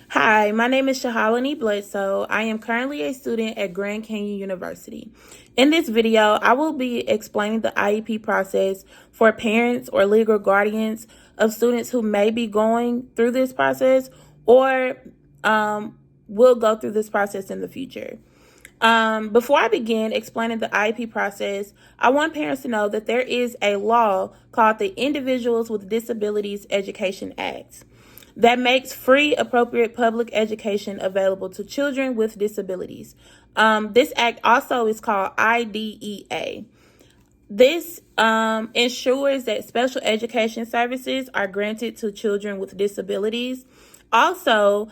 Hi, my name is Shahalini Bledsoe. I am currently a student at Grand Canyon University. In this video, I will be explaining the IEP process for parents or legal guardians of students who may be going through this process or will go through this process in the future. Before I begin explaining the IEP process, I want parents to know that there is a law called the Individuals with Disabilities Education Act that makes free, appropriate public education available to children with disabilities. This act also is called IDEA. This ensures that special education services are granted to children with disabilities. Also,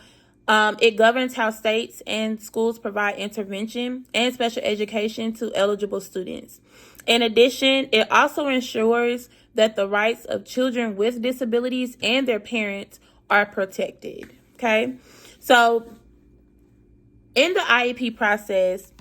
it governs how states and schools provide intervention and special education to eligible students. In addition, it also ensures that the rights of children with disabilities and their parents are protected. Okay, so in the IEP process,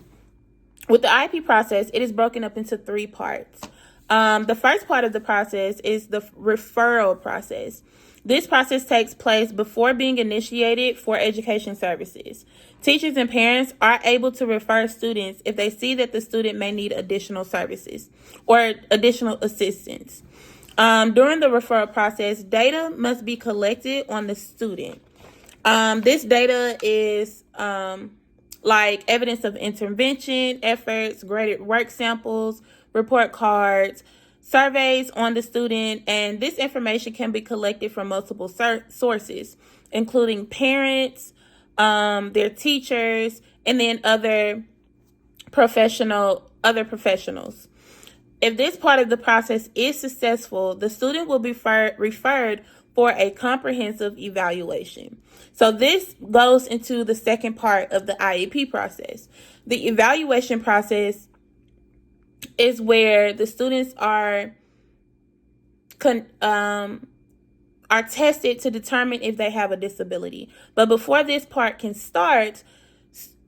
with the IEP process, it is broken up into three parts. The first part of the process is the referral process. This process takes place before being initiated for education services. Teachers and parents are able to refer students if they see that the student may need additional services or additional assistance. During the referral process, data must be collected on the student. This data is like evidence of intervention efforts, graded work samples, report cards, surveys on the student, and this information can be collected from multiple sources, including parents, their teachers, and then other professionals. If this part of the process is successful, the student will be referred for a comprehensive evaluation. So this goes into the second part of the IEP process. The evaluation process is where the students are tested to determine if they have a disability. But before this part can start,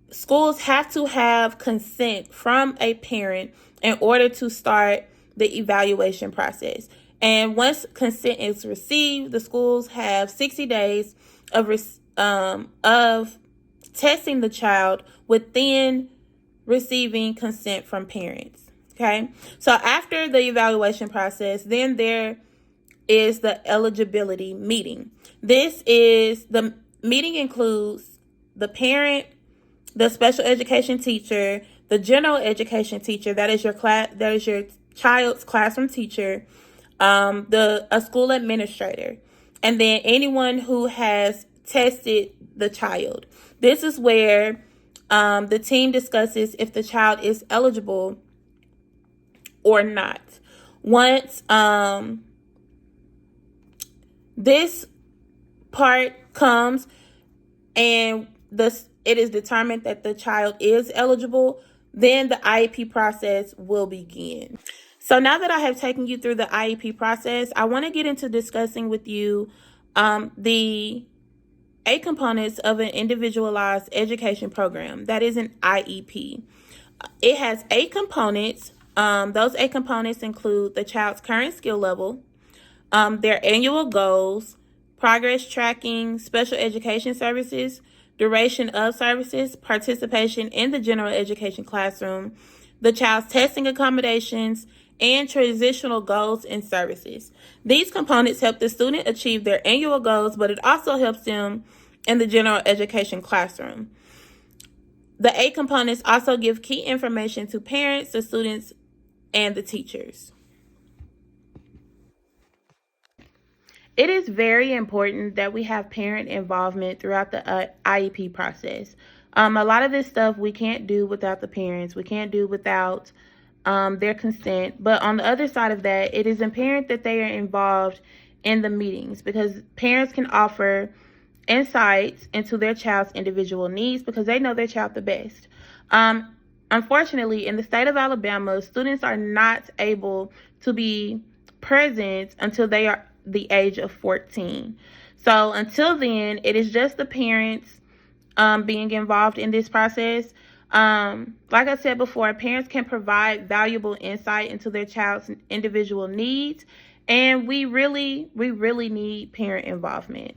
schools have to have consent from a parent in order to start the evaluation process. And once consent is received, the schools have 60 days of testing the child within receiving consent from parents. Okay, so after the evaluation process, then there is the eligibility meeting. The meeting includes the parent, the special education teacher, the general education teacher, that is your child's classroom teacher, a school administrator, and then anyone who has tested the child. This is where the team discusses if the child is eligible or not. Once this part comes and it is determined that the child is eligible, then the IEP process will begin. So now that I have taken you through the IEP process, I want to get into discussing with you the 8 components of an individualized education program. That is an IEP. It has 8 components. Those 8 components include the child's current skill level, their annual goals, progress tracking, special education services, duration of services, participation in the general education classroom, the child's testing accommodations, and transitional goals and services. These components help the student achieve their annual goals, but it also helps them in the general education classroom. The 8 components also give key information to parents, the students, and the teachers. It is very important that we have parent involvement throughout the IEP process. A lot of this stuff we can't do without the parents. We can't do without their consent. But on the other side of that, it is imperative that they are involved in the meetings, because parents can offer insights into their child's individual needs because they know their child the best. Unfortunately, in the state of Alabama, students are not able to be present until they are the age of 14. So until then, it is just the parents being involved in this process. Like I said before, parents can provide valuable insight into their child's individual needs, and we really need parent involvement.